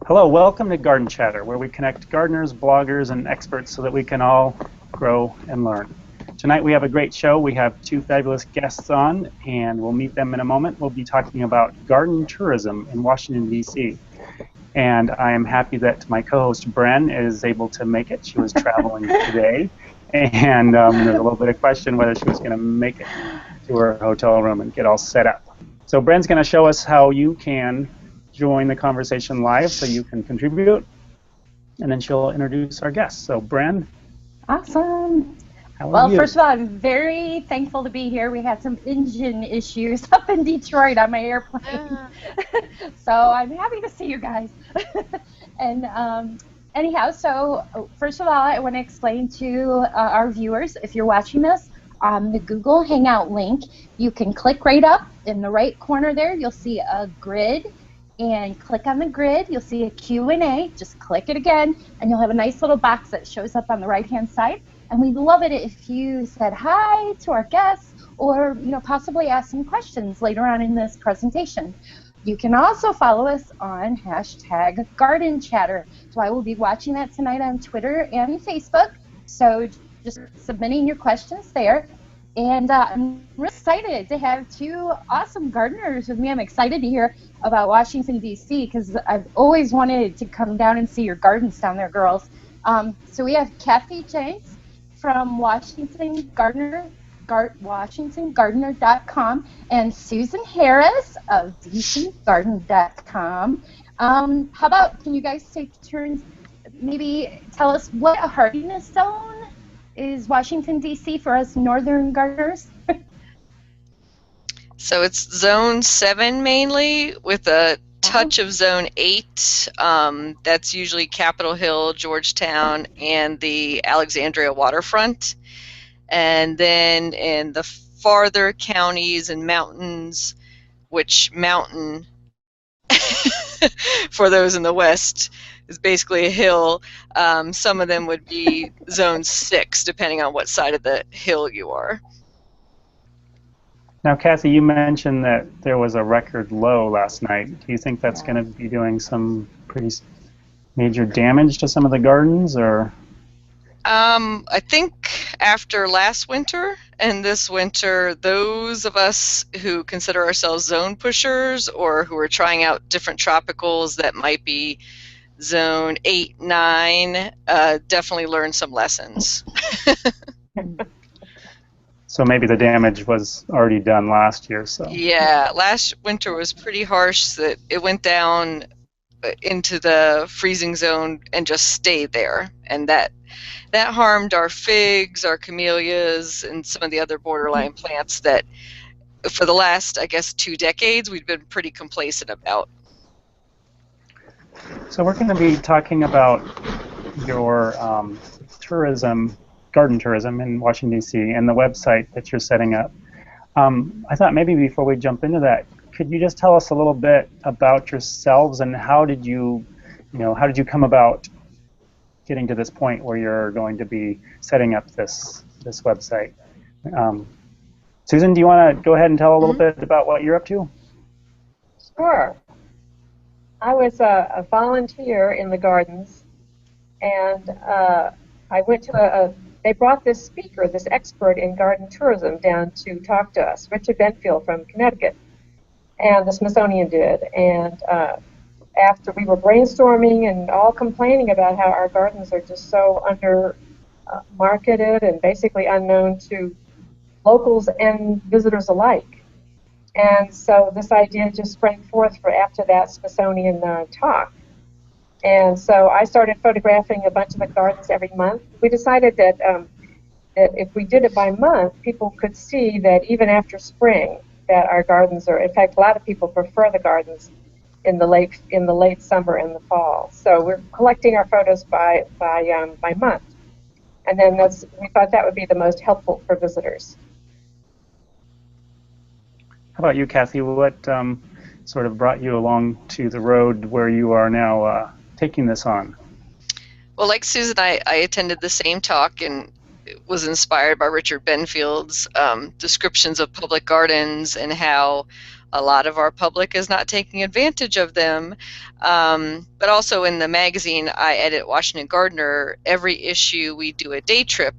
Hello, welcome to Garden Chatter, where we connect gardeners, bloggers, and experts so that we can all grow and learn. Tonight we have a great show. We have two fabulous guests on, and we'll meet them in a moment. We'll be talking about garden tourism in Washington, D.C. And I am happy that my co-host, Bren, is able to make it. She was traveling today, and there's a little bit of question whether she was going to make it to her hotel room and get all set up. So Bren's going to show us how you can join the conversation live so you can contribute, and then she'll introduce our guests. So Bren. Awesome. Well, first of all, I'm very thankful to be here. We had some engine issues up in Detroit on my airplane. So I'm happy to see you guys. And anyhow, so first of all, I want to explain to our viewers, if you're watching this, on the Google Hangout link, you can click right up in the right corner there. You'll see a grid, and click on the grid. You'll see a Q&A. Just click it again, and you'll have a nice little box that shows up on the right-hand side. And we'd love it if you said hi to our guests, or possibly ask some questions later on in this presentation. You can also follow us on #GardenChatter. So I will be watching that tonight on Twitter and Facebook. So just submitting your questions there. And I'm really excited to have two awesome gardeners with me. I'm excited to hear about Washington, D.C., because I've always wanted to come down and see your gardens down there, girls. So we have Kathy Jenks from WashingtonGardener.com and Susan Harris of DCGarden.com. How about, can you guys take turns, maybe tell us what a hardiness zone is Washington, D.C. for us northern gardeners? So it's zone 7 mainly, with a touch of zone 8. That's usually Capitol Hill, Georgetown, and the Alexandria waterfront. And then in the farther counties and mountains, which mountain, for those in the west, is basically a hill. Some of them would be zone 6, depending on what side of the hill you are. Now, Kathy, you mentioned that there was a record low last night. Do you think that's going to be doing some pretty major damage to some of the gardens, or? I think after last winter and this winter, those of us who consider ourselves zone pushers or who are trying out different tropicals that might be zone 8, 9, definitely learned some lessons. So maybe the damage was already done last year. So yeah, last winter was pretty harsh. That it went down into the freezing zone and just stayed there, and that harmed our figs, our camellias, and some of the other borderline plants that for the last, I guess, 2 decades we've been pretty complacent about. So we're going to be talking about your garden tourism in Washington, D.C., and the website that you're setting up. I thought maybe before we jump into that, could you just tell us a little bit about yourselves and how did you come about getting to this point where you're going to be setting up this website? Susan, do you want to go ahead and tell a little bit about what you're up to? Sure. I was a volunteer in the gardens, and I went to they brought this speaker, this expert in garden tourism, down to talk to us, Richard Benfield from Connecticut, and the Smithsonian did. And after we were brainstorming and all complaining about how our gardens are just so under marketed and basically unknown to locals and visitors alike. And so this idea just sprang forth for after that Smithsonian talk. And so I started photographing a bunch of the gardens every month. We decided that that if we did it by month, people could see that even after spring, that our gardens are. In fact, a lot of people prefer the gardens in the late summer and the fall. So we're collecting our photos by month, and then we thought that would be the most helpful for visitors. How about you, Kathy? What sort of brought you along to the road where you are now taking this on? Well, like Susan, I attended the same talk and was inspired by Richard Benfield's descriptions of public gardens and how a lot of our public is not taking advantage of them. But also in the magazine I edit, Washington Gardener, every issue we do a day trip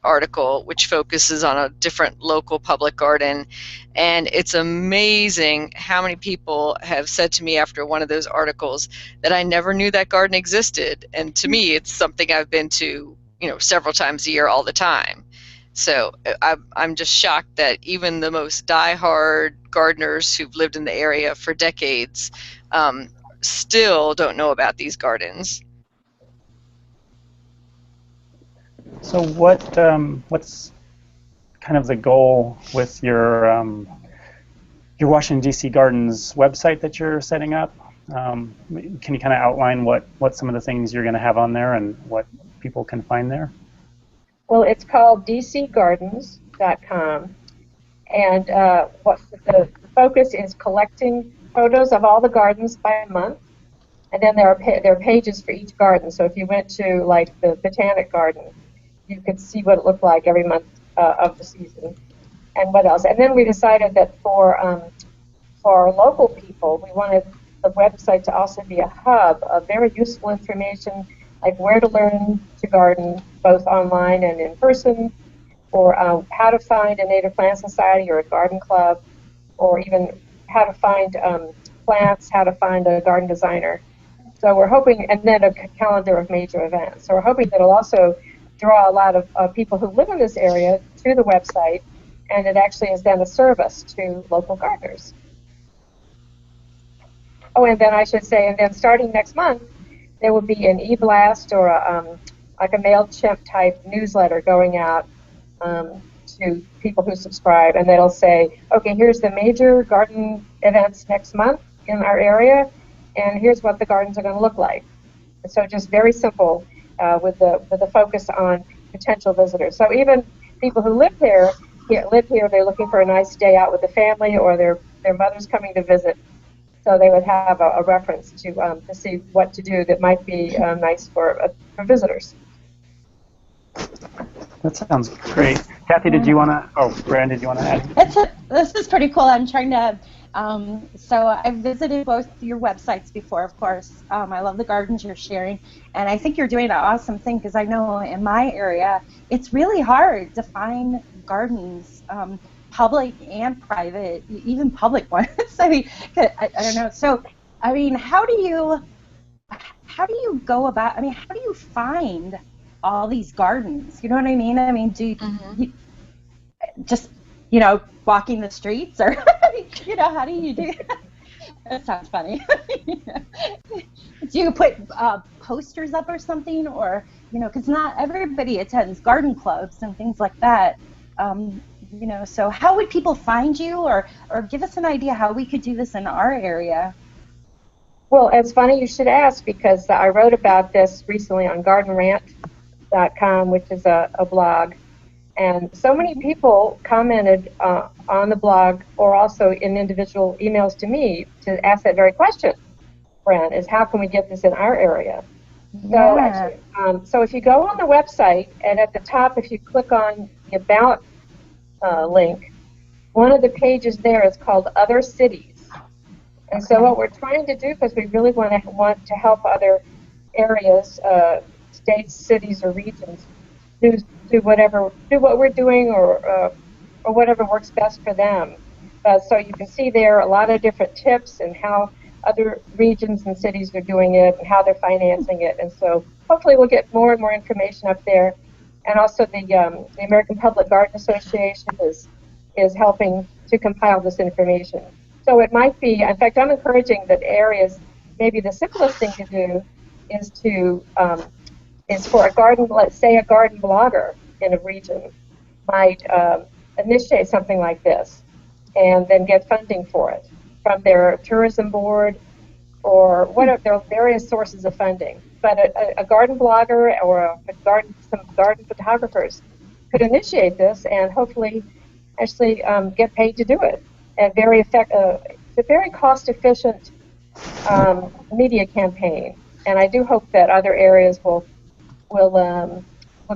article which focuses on a different local public garden, and it's amazing how many people have said to me after one of those articles that I never knew that garden existed, and to me it's something I've been to, you know, several times a year all the time. So I'm just shocked that even the most diehard gardeners who've lived in the area for decades still don't know about these gardens. So what's kind of the goal with your Washington D.C. Gardens website that you're setting up? Can you kind of outline what some of the things you're going to have on there and what people can find there? Well, it's called dcgardens.com, and what the focus is collecting photos of all the gardens by month, and then there are pages for each garden. So if you went to like the Botanic Garden, you could see what it looked like every month of the season, and what else. And then we decided that for our local people, we wanted the website to also be a hub of very useful information, like where to learn to garden, both online and in person, or how to find a native plant society or a garden club, or even how to find plants, how to find a garden designer. So we're hoping, and then a calendar of major events. So we're hoping that it'll also draw a lot of people who live in this area to the website, and it actually is then a service to local gardeners. Oh, and then I should say, and then starting next month, there will be an e-blast or like a MailChimp type newsletter going out to people who subscribe, and it'll say, okay, here's the major garden events next month in our area, and here's what the gardens are going to look like. So just very simple with the focus on potential visitors. So even people who live here, they're looking for a nice day out with the family, or their mother's coming to visit. So they would have a reference to see what to do that might be nice for visitors. That sounds great. Kathy, did you want to? Oh, Brian, did you want to add? This is pretty cool. I'm trying to. So I've visited both your websites before, of course. I love the gardens you're sharing, and I think you're doing an awesome thing, because I know in my area it's really hard to find gardens, public and private, even public ones. I mean, I don't know. So, I mean, how do you go about? I mean, how do you find all these gardens? You know what I mean? I mean, do you just, you know, walking the streets, or you know, how do you do it? That sounds funny. Do you put posters up or something, or, you know, because not everybody attends garden clubs and things like that. You know, so how would people find you, or give us an idea how we could do this in our area? Well, it's funny you should ask, because I wrote about this recently on gardenrant.com, which is a blog. And so many people commented on the blog, or also in individual emails to me, to ask that very question, Brent, is how can we get this in our area? So actually, so if you go on the website, and at the top, if you click on the About link, one of the pages there is called Other Cities. And so what we're trying to do, because we really want to help other areas, states, cities, or regions, do what we're doing, or whatever works best for them. So you can see there a lot of different tips and how other regions and cities are doing it and how they're financing it. And so hopefully we'll get more and more information up there. And also the American Public Garden Association is helping to compile this information. So it might be, in fact, I'm encouraging that areas, maybe the simplest thing to do is for a garden, let's say a garden blogger in a region might initiate something like this, and then get funding for it from their tourism board, or whatever. There are various sources of funding. But a garden blogger or some garden photographers could initiate this, and hopefully actually get paid to do it. And it's a very cost-efficient media campaign. And I do hope that other areas will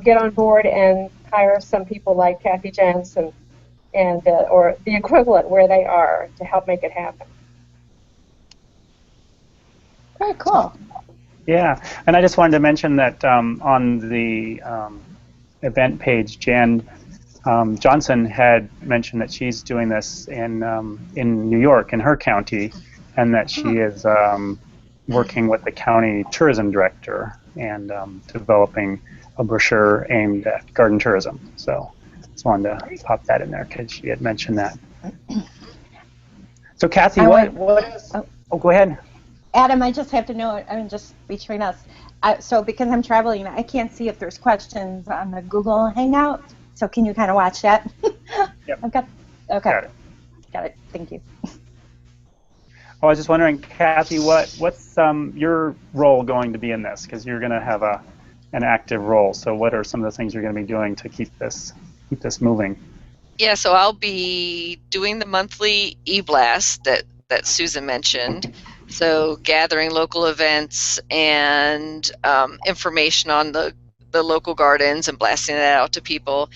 get on board and hire some people like Kathy Jensen and or the equivalent where they are to help make it happen. Very cool. Yeah, and I just wanted to mention that on the event page, Jan Johnson had mentioned that she's doing this in New York, in her county, and that she is working with the county tourism director and developing a brochure aimed at garden tourism. So just wanted to pop that in there because she had mentioned that. So Kathy, what is? Oh, go ahead. Adam, I just have to know, I mean, just between us. So because I'm traveling, I can't see if there's questions on the Google Hangout. So can you kind of watch that? Yep. Okay. Got it. Thank you. I was just wondering, Kathy, what's your role going to be in this? Because you're going to have an active role. So what are some of the things you're going to be doing to keep this moving? Yeah, so I'll be doing the monthly e-blast that Susan mentioned. So gathering local events and information on the local gardens and blasting that out to people.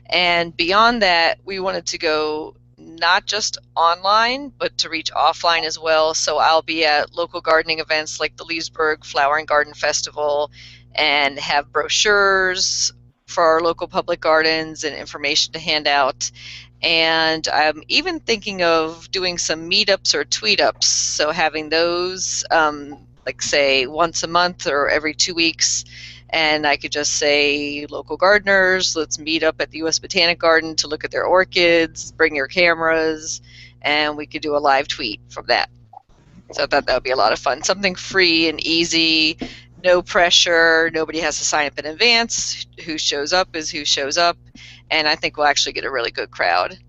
And beyond that, we wanted to go not just online, but to reach offline as well. So I'll be at local gardening events like the Leesburg Flower and Garden Festival and have brochures for our local public gardens and information to hand out. And I'm even thinking of doing some meetups or tweetups. So having those, like say once a month or every 2 weeks. And I could just say, local gardeners, let's meet up at the U.S. Botanic Garden to look at their orchids, bring your cameras, and we could do a live tweet from that. So I thought that would be a lot of fun. Something free and easy, no pressure, nobody has to sign up in advance. Who shows up is who shows up, and I think we'll actually get a really good crowd.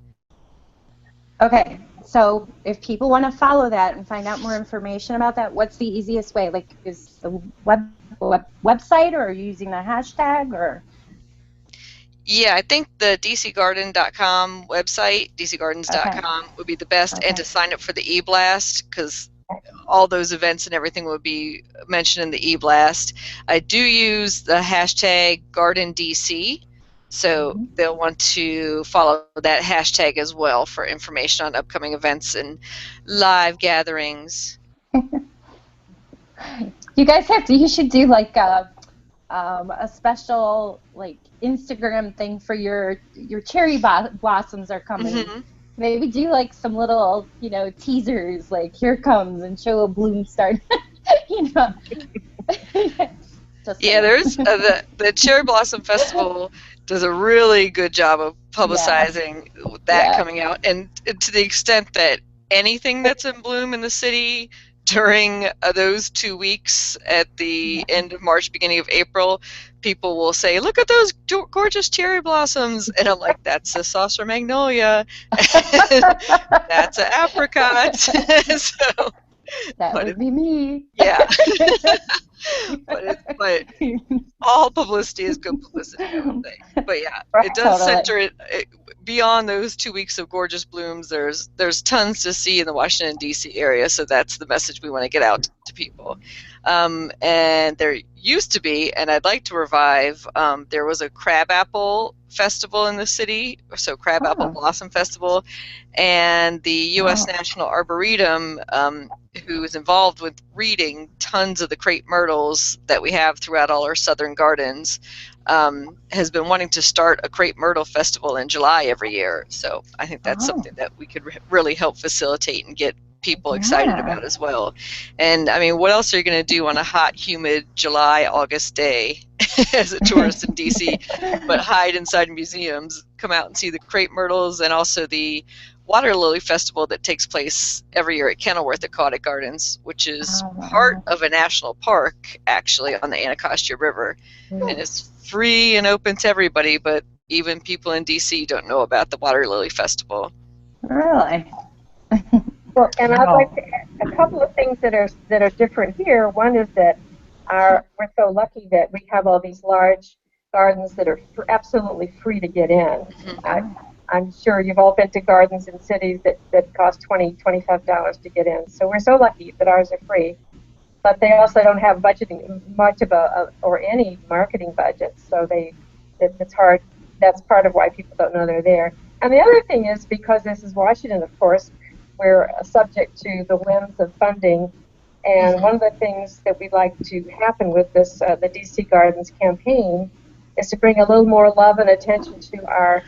Okay, so if people want to follow that and find out more information about that, what's the easiest way? Like, is the website, or are you using the hashtag, or? Yeah, I think the dcgarden.com website, dcgardens.com, would be the best, and to sign up for the e-blast, because all those events and everything will be mentioned in the e-blast. I do use the hashtag GardenDC, so they'll want to follow that hashtag as well for information on upcoming events and live gatherings. You guys you should do like a special like Instagram thing for your cherry blossoms are coming. Mm-hmm. Maybe do like some little, teasers, like here comes, and show a bloom start, Yeah, there's the Cherry Blossom Festival does a really good job of publicizing that coming out, and to the extent that anything that's in bloom in the city during those 2 weeks at the end of March, beginning of April, people will say, look at those gorgeous cherry blossoms. And I'm like, that's a saucer magnolia. That's an apricot. So, that would be me. Yeah. but all publicity is good publicity, I would say. But yeah, it does center it beyond those 2 weeks of gorgeous blooms. There's tons to see in the Washington, D.C. area, so that's the message we want to get out to people. And there used to be, and I'd like to revive, there was a crabapple festival in the city, so crabapple blossom festival, and the U.S. National Arboretum, who is involved with breeding tons of the crepe myrtles that we have throughout all our southern gardens, has been wanting to start a crepe myrtle festival in July every year. So I think that's something that we could really help facilitate and get people excited about as well. And I mean, what else are you going to do on a hot, humid July, August day as a tourist in DC, but hide inside museums, come out and see the crepe myrtles, and also the water lily festival that takes place every year at Kenilworth Aquatic Gardens, which is part of a national park, actually, on the Anacostia River. And it's free and open to everybody, but even people in DC don't know about the water lily festival. Really? Well, and I'd like to add a couple of things that are different here. One is that we're so lucky that we have all these large gardens that are absolutely free to get in. I'm sure you've all been to gardens in cities that cost $20, $25 to get in. So we're so lucky that ours are free. But they also don't have budgeting much of or any marketing budget. So it's hard. That's part of why people don't know they're there. And the other thing is, because this is Washington, of course, we're subject to the whims of funding. And one of the things that we'd like to happen with this, the DC Gardens campaign, is to bring a little more love and attention to our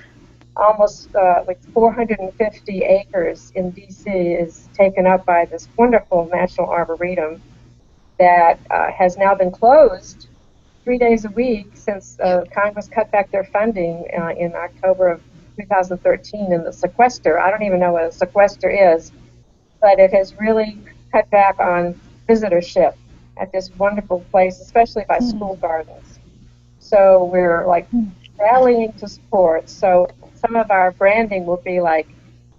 almost like 450 acres in DC is taken up by this wonderful National Arboretum that has now been closed 3 days a week since Congress cut back their funding in October of 2013 in the sequester. I don't even know what a sequester is, but it has really cut back on visitorship at this wonderful place, especially by school gardens. So we're like rallying to support. So some of our branding will be like,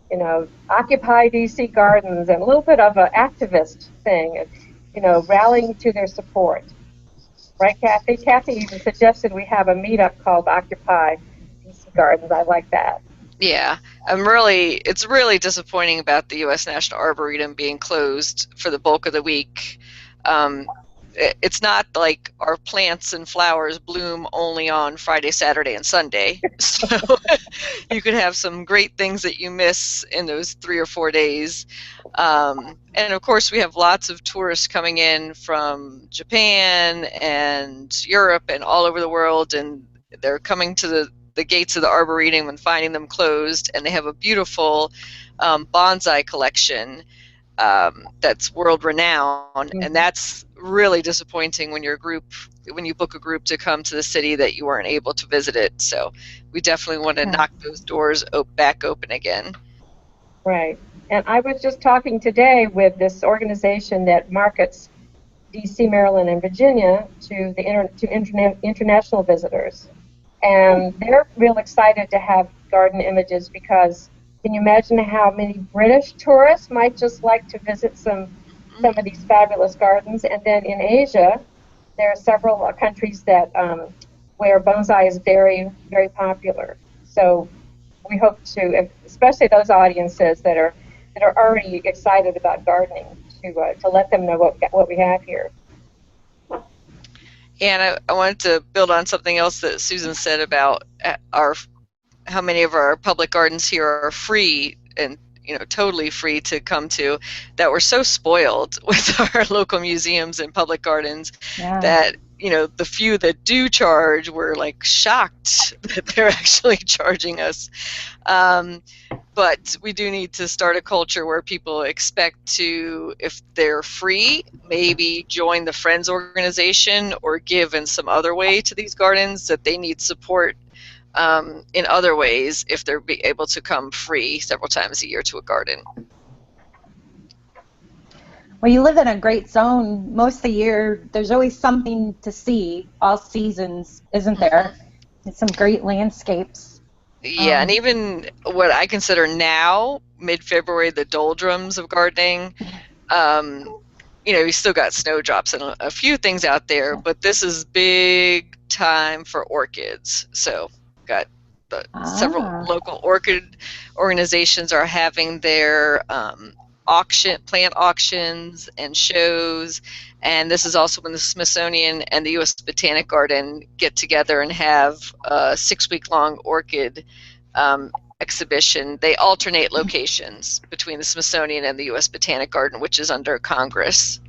you know, Occupy DC Gardens, and a little bit of an activist thing, you know, rallying to their support. Right, Kathy? Kathy even suggested we have a meetup called Occupy DC Gardens. I like that. Yeah, it's really disappointing about the U.S. National Arboretum being closed for the bulk of the week. It's not like our plants and flowers bloom only on Friday, Saturday, and Sunday. So you could have some great things that you miss in those 3 or 4 days. And of course, we have lots of tourists coming in from Japan and Europe and all over the world, and they're coming to the gates of the Arboretum and finding them closed. And they have a beautiful bonsai collection that's world renowned, and that's really disappointing when you book a group to come to the city that you weren't able to visit it. So we definitely want to knock those doors back open again. Right. And I was just talking today with this organization that markets DC, Maryland, and Virginia to the international visitors, and they're real excited to have garden images, because can you imagine how many British tourists might just like to visit some of these fabulous gardens? And then in Asia, there are several countries that where bonsai is very, very popular. So we hope to, especially those audiences that are already excited about gardening, to let them know what we have here. And I wanted to build on something else that Susan said about how many of our public gardens here are free and totally free to come to, that we're so spoiled with our local museums and public gardens that the few that do charge, we're like shocked that they're actually charging us. But we do need to start a culture where people expect to, if they're free, maybe join the Friends organization or give in some other way to these gardens, that they need support in other ways if they're able to come free several times a year to a garden. Well, you live in a great zone most of the year. There's always something to see all seasons, isn't there? It's some great landscapes. Yeah, and even what I consider now, mid-February, the doldrums of gardening, you still got snowdrops and a few things out there, but this is big time for orchids. So got several local orchid organizations are having their plant auctions and shows, and this is also when the Smithsonian and the U.S. Botanic Garden get together and have a 6-week-long orchid exhibition. They alternate locations between the Smithsonian and the U.S. Botanic Garden, which is under Congress.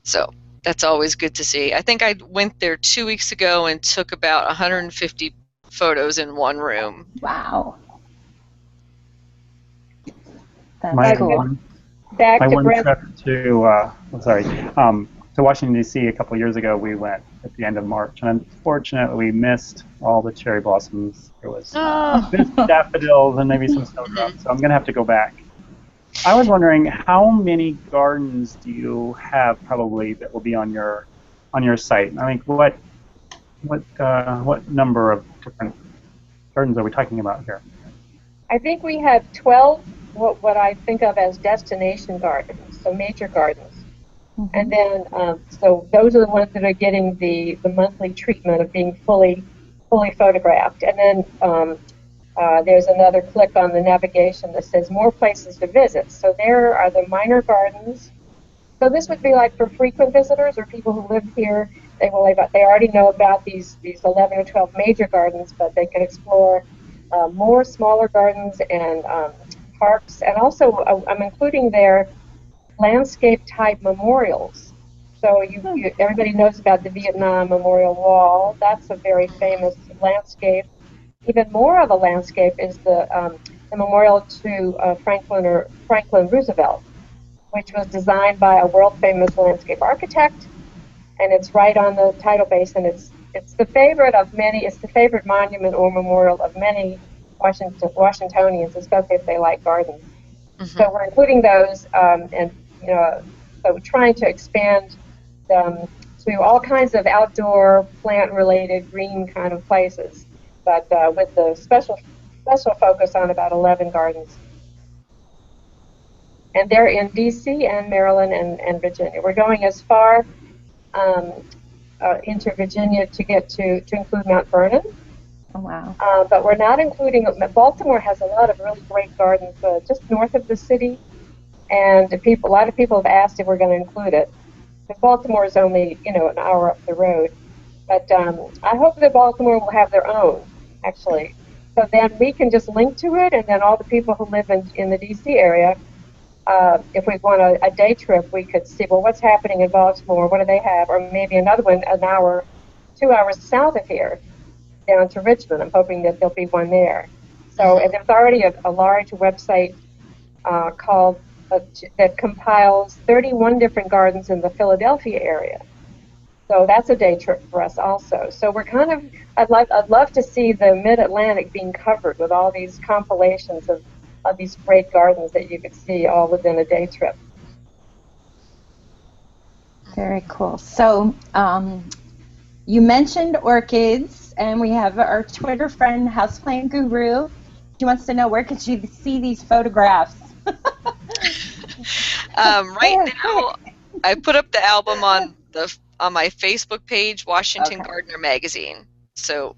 So that's always good to see. I think I went there 2 weeks ago and took about 150 photos in one room. Wow. That's My cool. one trip to Washington, D.C. a couple of years ago, we went at the end of March, and unfortunately we missed all the cherry blossoms. There was daffodils and maybe some snowdrops, so I'm going to have to go back. I was wondering, how many gardens do you have probably that will be on your site? I mean, what number of different gardens are we talking about here? I think we have 12 what I think of as destination gardens, so major gardens. And then, so those are the ones that are getting the monthly treatment of being fully photographed. And then there's another click on the navigation that says more places to visit. So there are the minor gardens. So this would be like for frequent visitors or people who live here. They already know about these 11 or 12 major gardens, but they can explore more smaller gardens and parks, and also I'm including there landscape-type memorials. So everybody knows about the Vietnam Memorial Wall. That's a very famous landscape. Even more of a landscape is the memorial to Franklin Roosevelt, which was designed by a world-famous landscape architect, and it's right on the tidal basin. It's the favorite of many. It's the favorite monument or memorial of many Washingtonians, especially if they like gardens. So we're including those, and so we're trying to expand them to all kinds of outdoor, plant-related, green kind of places, but with the special focus on about 11 gardens. And they're in D.C. and Maryland and Virginia. We're going as far into Virginia to get to include Mount Vernon. Oh, wow. But we're not including, Baltimore has a lot of really great gardens just north of the city, and a lot of people have asked if we're going to include it, because Baltimore is only, an hour up the road. But I hope that Baltimore will have their own, actually. So then we can just link to it, and then all the people who live in the D.C. area, if we want a day trip, we could see, well, what's happening in Baltimore, what do they have, or maybe another one 2 hours south of here, down to Richmond. I'm hoping that there'll be one there. So, and there's already a large website called that compiles 31 different gardens in the Philadelphia area. So that's a day trip for us also. So we're I'd love to see the Mid-Atlantic being covered with all these compilations of these great gardens that you could see all within a day trip. Very cool. So you mentioned orchids, and we have our Twitter friend, Houseplant Guru. She wants to know, where could she see these photographs? Right now, I put up the album on my Facebook page, Washington Gardener Magazine. So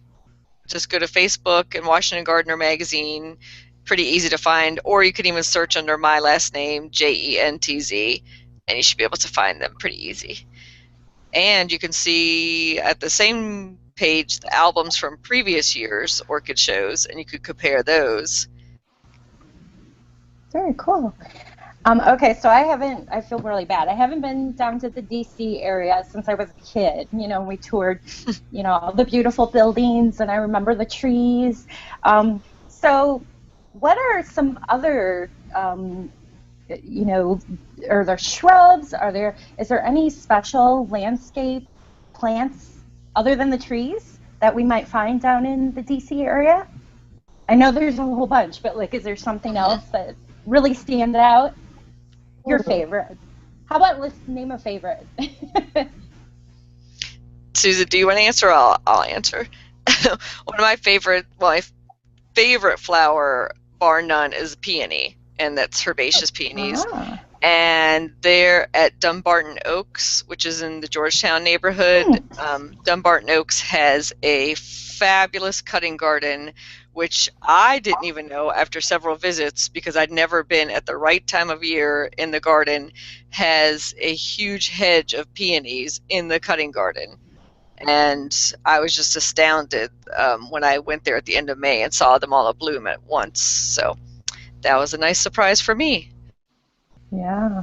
just go to Facebook and Washington Gardener Magazine. Pretty easy to find, or you can even search under my last name, Jentz, and you should be able to find them pretty easy. And you can see at the same page the albums from previous years' orchid shows, and you could compare those. Very cool. Okay, so I feel really bad. I haven't been down to the D.C. area since I was a kid. We toured, all the beautiful buildings, and I remember the trees. So what are some other, are there shrubs? Is there any special landscape plants other than the trees that we might find down in the D.C. area? I know there's a whole bunch, but is there something else that really stand out? Your favorite. How about let's name a favorite? Susan, do you want to answer? I'll answer. One of my favorite flower, bar none, is peony, and that's herbaceous peonies. And they're at Dumbarton Oaks, which is in the Georgetown neighborhood. Dumbarton Oaks has a fabulous cutting garden, which I didn't even know after several visits, because I'd never been at the right time of year in the garden, has a huge hedge of peonies in the cutting garden. And I was just astounded when I went there at the end of May and saw them all abloom at once. So that was a nice surprise for me. Yeah.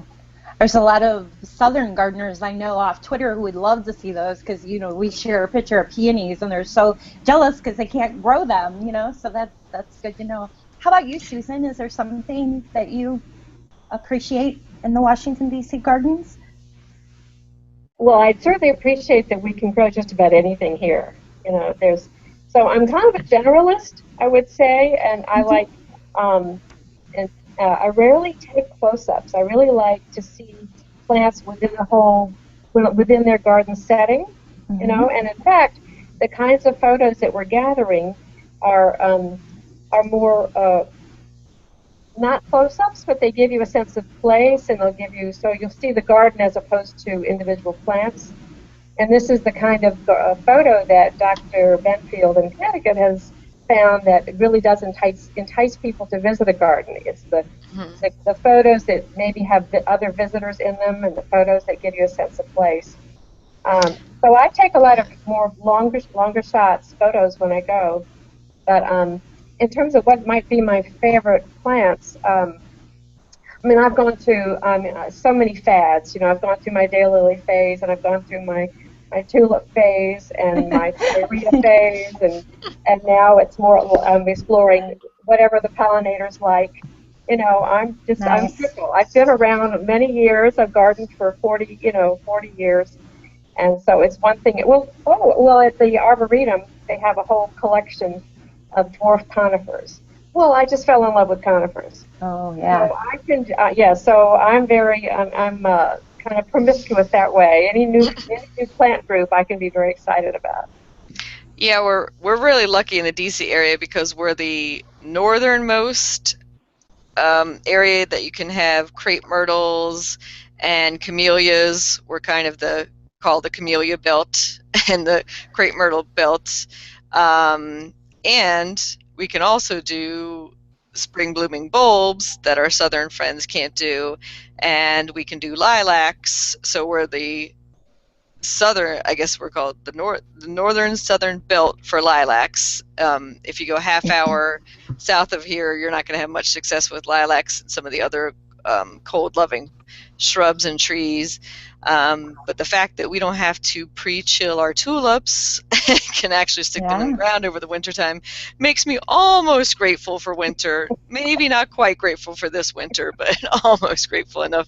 There's a lot of southern gardeners I know off Twitter who would love to see those, because, we share a picture of peonies and they're so jealous because they can't grow them, so that's good to know. How about you, Susan? Is there something that you appreciate in the Washington, D.C. gardens? Well, I certainly appreciate that we can grow just about anything here. So I'm kind of a generalist, I would say, and I like, I rarely take close-ups. I really like to see plants within their garden setting, and in fact, the kinds of photos that we're gathering are more not close-ups, but they give you a sense of place, and you'll see the garden as opposed to individual plants. And this is the kind of photo that Dr. Benfield in Connecticut has found that it really does entice people to visit a garden. It's the photos that maybe have other visitors in them, and the photos that give you a sense of place. So I take a lot of more longer shots, photos when I go. But in terms of what might be my favorite plants, I mean, I've gone through so many fads. You know, I've gone through my daylily phase, and I've gone through my tulip phase and my Rita phase, and now it's more I'm exploring whatever the pollinators like. You know, I'm Nice. fickle. I've been around many years. I've gardened for 40 years, and so it's one thing. Well, at the Arboretum, they have a whole collection of dwarf conifers. Well, I just fell in love with conifers. Oh, yeah. So I can, So I'm kind of promiscuous that way. Any new plant group, I can be very excited about. Yeah, we're really lucky in the DC area because we're the northernmost area that you can have crepe myrtles and camellias. We're kind of called the camellia belt and the crepe myrtle belt, and we can also do spring blooming bulbs that our southern friends can't do, and we can do lilacs. So we're the southern, I guess we're called the northern southern belt for lilacs. If you go half hour south of here, you're not going to have much success with lilacs and some of the other cold loving shrubs and trees. But the fact that we don't have to pre-chill our tulips can actually stick them in the ground over the wintertime makes me almost grateful for winter. Maybe not quite grateful for this winter, but almost grateful enough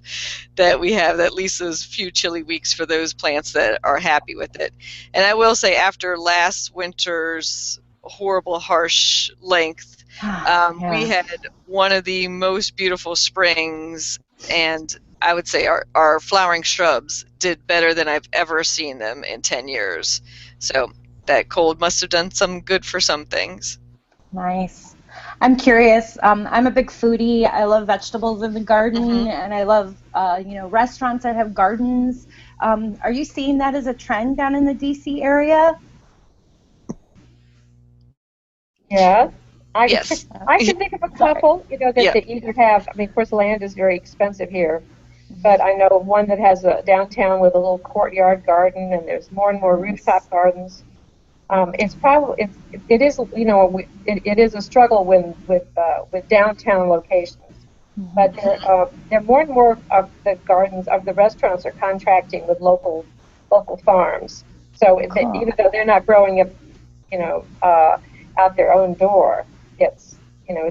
that we have at least those few chilly weeks for those plants that are happy with it. And I will say, after last winter's horrible, harsh length, we had one of the most beautiful springs, and I would say our flowering shrubs did better than I've ever seen them in 10 years. So that cold must have done some good for some things. Nice. I'm curious. I'm a big foodie. I love vegetables in the garden, and I love restaurants that have gardens. Are you seeing that as a trend down in the DC area? Yeah. Yes. I can think of a couple, that they either have, I mean, of course, land is very expensive here, but I know one that has a downtown with a little courtyard garden, and there's more and more rooftop gardens. It is a struggle with downtown locations, but there more and more of the gardens of the restaurants are contracting with local farms. So even though they're not growing up, out their own door, it's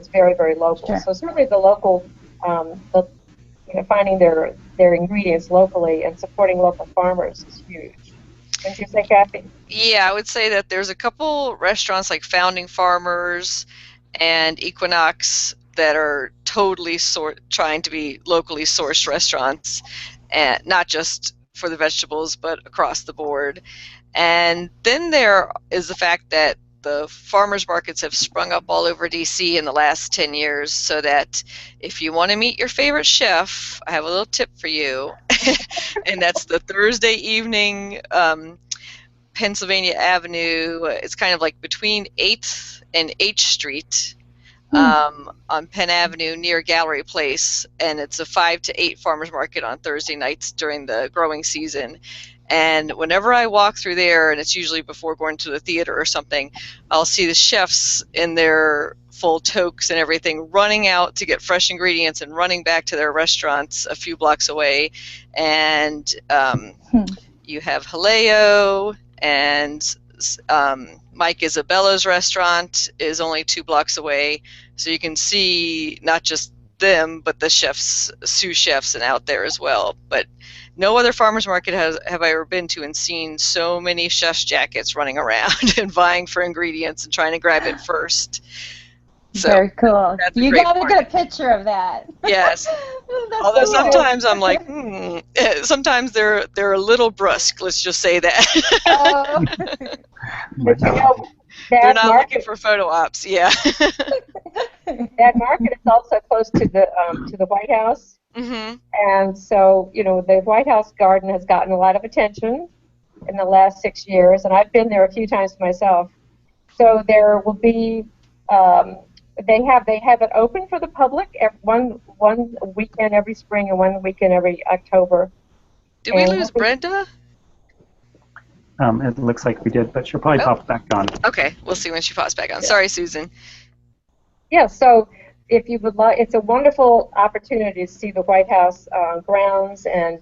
very, very local. Sure. So certainly the local, finding their ingredients locally and supporting local farmers is huge. Wouldn't you say, Kathy? Yeah, I would say that there's a couple restaurants like Founding Farmers and Equinox that are totally trying to be locally sourced restaurants, and not just for the vegetables, but across the board. And then there is the fact that the farmers markets have sprung up all over DC in the last 10 years, so that if you want to meet your favorite chef, I have a little tip for you, and that's the Thursday evening Pennsylvania Avenue. It's kind of like between 8th and H Street on Penn Avenue near Gallery Place, and it's a 5 to 8 farmers market on Thursday nights during the growing season. And whenever I walk through there, and it's usually before going to the theater or something, I'll see the chefs in their full toques and everything running out to get fresh ingredients and running back to their restaurants a few blocks away. And you have Haleo, and Mike Isabella's restaurant is only 2 blocks away. So you can see not just them, but the chefs, sous chefs, and out there as well. But no other farmers market have I ever been to and seen so many chef's jackets running around and vying for ingredients and trying to grab it first. So very cool. You gotta part. Get a picture of that. Yes. Although sometimes I'm like, sometimes they're a little brusque. Let's just say that. But they're not looking for photo ops. Yeah. That market is also close to the White House. And so, the White House garden has gotten a lot of attention in the last 6 years, and I've been there a few times myself. So there will be, they have it open for the public one weekend every spring and one weekend every October. Did we lose Brenda? It looks like we did, but she'll probably pop back on. Okay, we'll see when she pops back on. Yeah. Sorry, Susan. Yeah, so if you would like, it's a wonderful opportunity to see the White House grounds and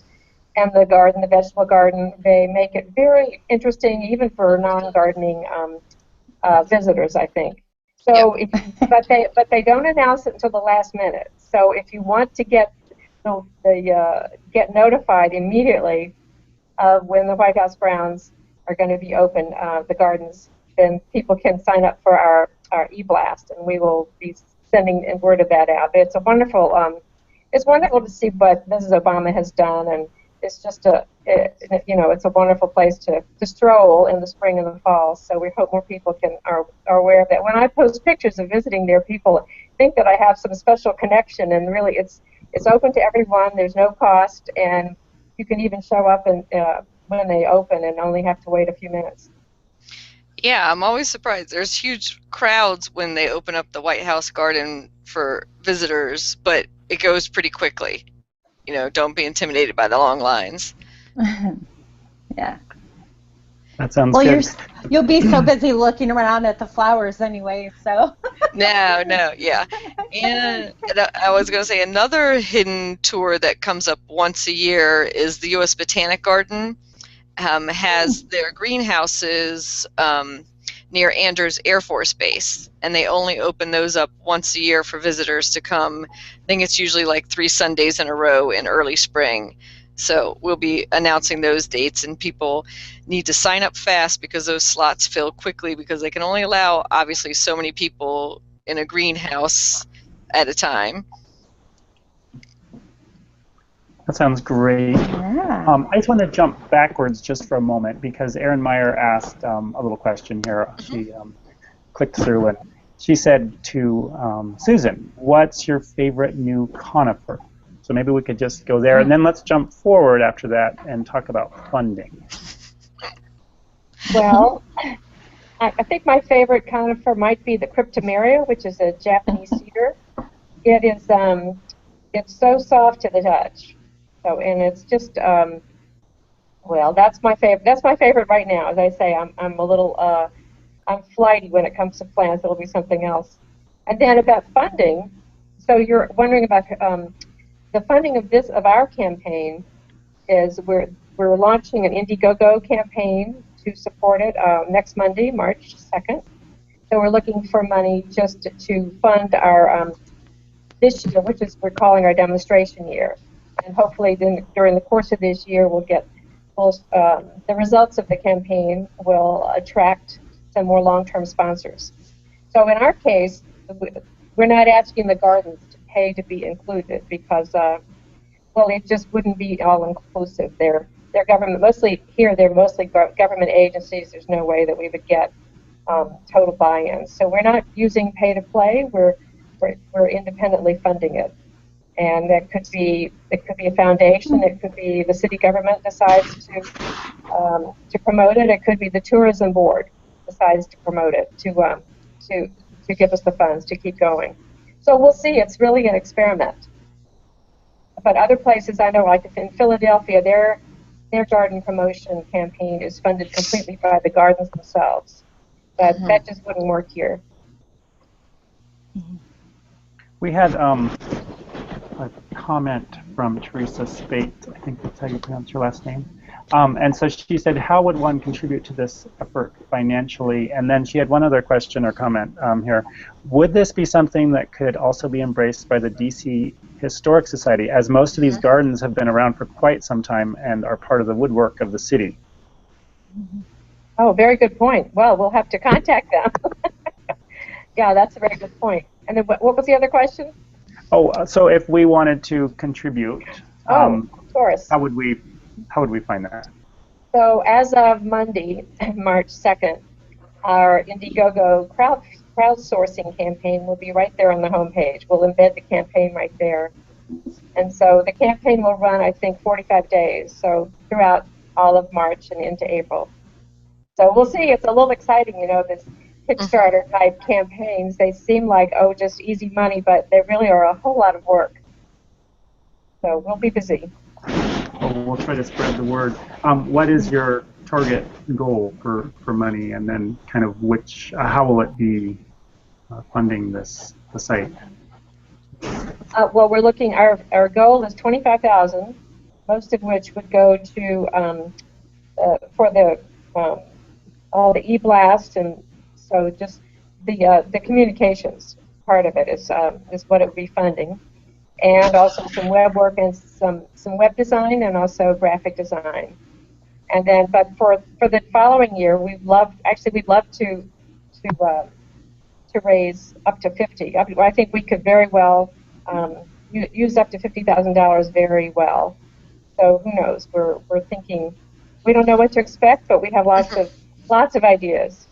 the garden, the vegetable garden. They make it very interesting, even for non-gardening visitors, I think. So, Yep. but they don't announce it until the last minute. So if you want to get get notified immediately of when the White House grounds are going to be open, the gardens, then people can sign up for our e-blast, and we will be sending word of that out. But it's wonderful to see what Mrs. Obama has done, and it's just it's a wonderful place to stroll in the spring and the fall. So we hope more people are aware of that. When I post pictures of visiting there, people think that I have some special connection, and really it's open to everyone. There's no cost, and you can even show up and when they open and only have to wait a few minutes. Yeah, I'm always surprised. There's huge crowds when they open up the White House garden for visitors, but it goes pretty quickly. Don't be intimidated by the long lines. Yeah. That sounds Well, good. you'll be so busy looking around at the flowers anyway, so. No, yeah. And I was going to say another hidden tour that comes up once a year is the U.S. Botanic Garden. Has their greenhouses near Andrews Air Force Base, and they only open those up once a year for visitors to come. I think it's usually like 3 Sundays in a row in early spring. So we'll be announcing those dates, and people need to sign up fast because those slots fill quickly because they can only allow, obviously, so many people in a greenhouse at a time. That sounds great. Yeah. I just want to jump backwards just for a moment because Erin Meyer asked a little question here. She clicked through and she said to Susan, what's your favorite new conifer? So maybe we could just go there, and then let's jump forward after that and talk about funding. Well, I think my favorite conifer might be the cryptomeria, which is a Japanese cedar. It is it's so soft to the touch. So, and it's just well, that's my favorite. That's my favorite right now. As I say, I'm a little I'm flighty when it comes to plants. It'll be something else. And then about funding. So you're wondering about the funding of our campaign is we're launching an Indiegogo campaign to support it next Monday, March 2nd. So we're looking for money just to fund our this year, which is we're calling our demonstration year. And hopefully then during the course of this year the results of the campaign will attract some more long-term sponsors. So in our case, we're not asking the gardens to pay to be included because, well, it just wouldn't be all-inclusive. They're government, mostly here, they're mostly government agencies. There's no way that we would get total buy-in. So we're not using pay-to-play. We're independently funding it. And it could be a foundation. It could be the city government decides to promote it. It could be the tourism board decides to promote it to give us the funds to keep going. So we'll see. It's really an experiment. But other places I know, like in Philadelphia, their garden promotion campaign is funded completely by the gardens themselves. But that just wouldn't work here. We had a comment from Teresa Spate, I think that's how you pronounce your last name. And so she said, how would one contribute to this effort financially? And then she had one other question or comment here. Would this be something that could also be embraced by the DC Historic Society, as most of these gardens have been around for quite some time and are part of the woodwork of the city? Oh, very good point. Well, we'll have to contact them. Yeah, that's a very good point. And then what was the other question? Oh, so if we wanted to contribute, of course. How would we find that? So as of Monday, March 2nd, our Indiegogo crowdsourcing campaign will be right there on the homepage. We'll embed the campaign right there. And so the campaign will run, I think, 45 days, so throughout all of March and into April. So we'll see. It's a little exciting, this Kickstarter type campaigns. They seem like, just easy money, but they really are a whole lot of work. So we'll be busy. We'll try to spread the word. What is your target goal for money, and then kind of how will it be funding this the site? Well, we're looking. Our goal is 25,000, most of which would go to for the all the e-blast, and so just the communications part of it is what it would be funding, and also some web work and some web design and also graphic design. And then, but for the following year, we'd love to raise up to 50. I think we could very well use up to $50,000 very well. So who knows? We're thinking. We don't know what to expect, but we have lots of ideas.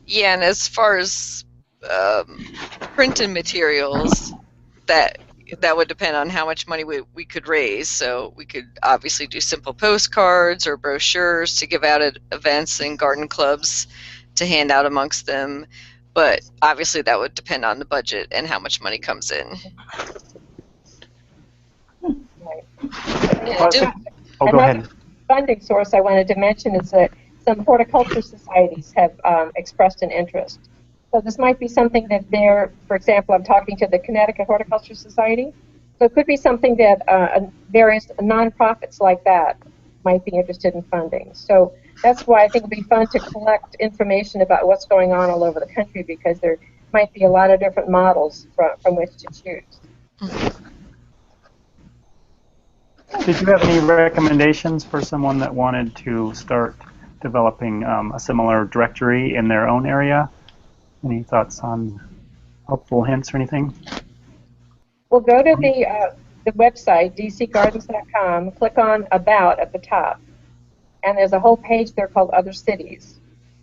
Yeah, and as far as printed materials, that would depend on how much money we could raise. So we could obviously do simple postcards or brochures to give out at events and garden clubs to hand out amongst them. But obviously that would depend on the budget and how much money comes in. Right. Go ahead. Funding source I wanted to mention is that some horticulture societies have expressed an interest. So this might be something that for example, I'm talking to the Connecticut Horticulture Society. So it could be something that various nonprofits like that might be interested in funding. So that's why I think it would be fun to collect information about what's going on all over the country, because there might be a lot of different models from which to choose. Did you have any recommendations for someone that wanted to start developing a similar directory in their own area? Any thoughts on helpful hints or anything? Well, go to the website, dcgardens.com, click on About at the top, and there's a whole page there called Other Cities,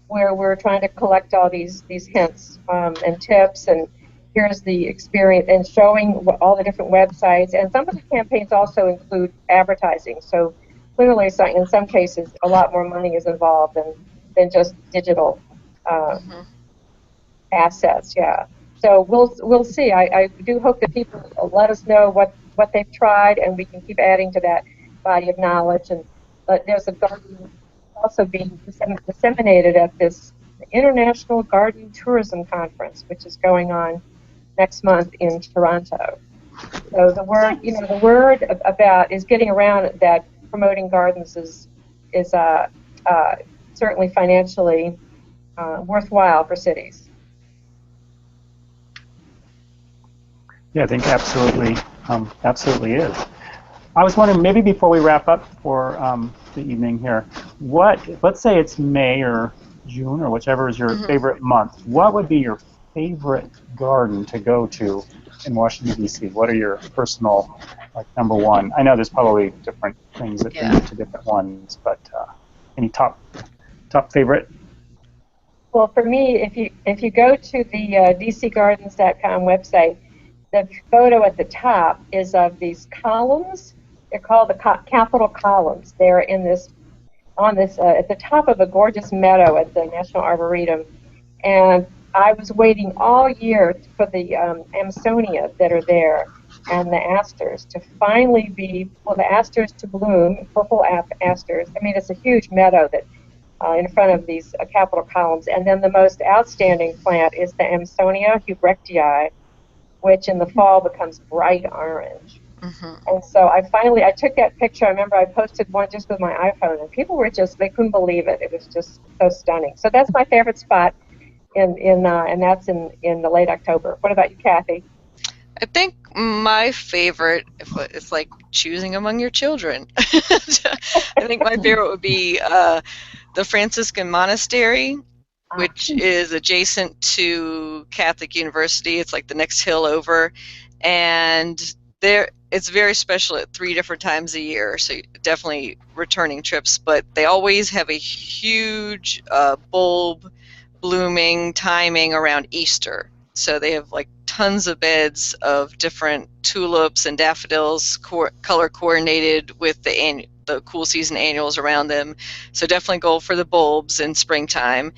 where we're trying to collect all these hints and tips, and here's the experience, and showing all the different websites. And some of the campaigns also include advertising, so clearly in some cases a lot more money is involved than just digital assets. Yeah. So we'll see. I do hope that people let us know what they've tried, and we can keep adding to that body of knowledge. But there's a garden also being disseminated at this International Garden Tourism Conference, which is going on next month in Toronto. So the word about is getting around that promoting gardens is certainly financially worthwhile for cities. Yeah, I think absolutely is. I was wondering, maybe before we wrap up for the evening here, let's say it's May or June or whichever is your favorite month. What would be your favorite garden to go to in Washington, D.C.? What are your personal, number one? I know there's probably different things that bring you to different ones, but any top favorite? Well, for me, if you go to the dcgardens.com website, the photo at the top is of these columns. They're called the Capitol columns. They're at the top of a gorgeous meadow at the National Arboretum, and I was waiting all year for the Amsonia that are there and the asters to finally the asters to bloom, purple asters. I mean, it's a huge meadow that in front of these Capitol columns. And then the most outstanding plant is the Amsonia hubrectii, which in the fall becomes bright orange. And so I took that picture. I remember I posted one just with my iPhone, and people they couldn't believe it. It was just so stunning. So that's my favorite spot, and that's in the late October. What about you, Kathy? I think my favorite, it's like choosing among your children. I think my favorite would be the Franciscan Monastery, which is adjacent to Catholic University. It's like the next hill over, and it's very special at 3 different times a year, so definitely returning trips. But they always have a huge bulb blooming timing around Easter. So they have tons of beds of different tulips and daffodils, color coordinated with the cool season annuals around them. So definitely go for the bulbs in springtime.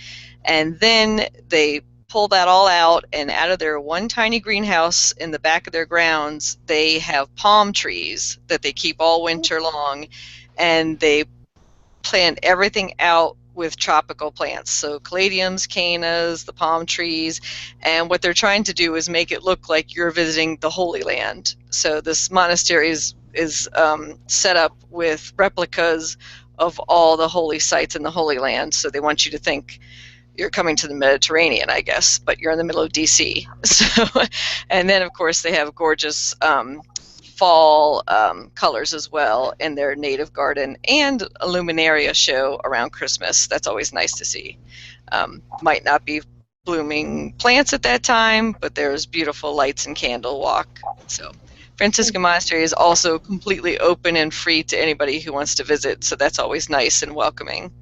And then they pull that all out, and out of their one tiny greenhouse in the back of their grounds, they have palm trees that they keep all winter long, and they plant everything out with tropical plants, so caladiums, cannas, the palm trees, and what they're trying to do is make it look like you're visiting the Holy Land. So this monastery is set up with replicas of all the holy sites in the Holy Land, so they want you to think you're coming to the Mediterranean, I guess, but you're in the middle of DC. So, and then of course they have gorgeous fall colors as well in their native garden, and a luminaria show around Christmas. That's always nice to see. Might not be blooming plants at that time, but there's beautiful lights and candle walk. So Franciscan Monastery is also completely open and free to anybody who wants to visit, so that's always nice and welcoming.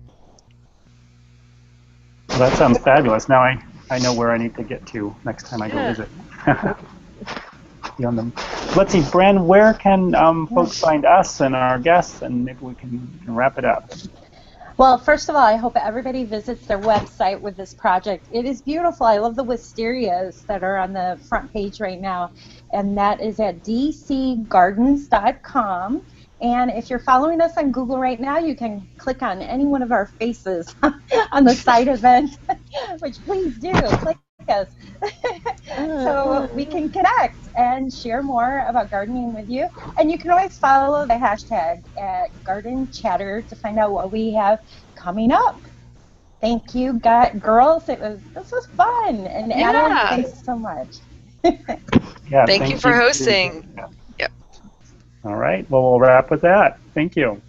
Well, that sounds fabulous. Now I know where I need to get to next time I go visit. Beyond them. Let's see, Bren, where can folks find us and our guests, and maybe we can wrap it up. Well, first of all, I hope everybody visits their website with this project. It is beautiful. I love the wisterias that are on the front page right now, and that is at dcgardens.com. And if you're following us on Google right now, you can click on any one of our faces on the side event, which please do, click us. So we can connect and share more about gardening with you. And you can always follow the hashtag at Garden Chatter to find out what we have coming up. Thank you, girls. This was fun. And Adam, thanks so much. Yeah, thank you for hosting. All right. Well, we'll wrap with that. Thank you.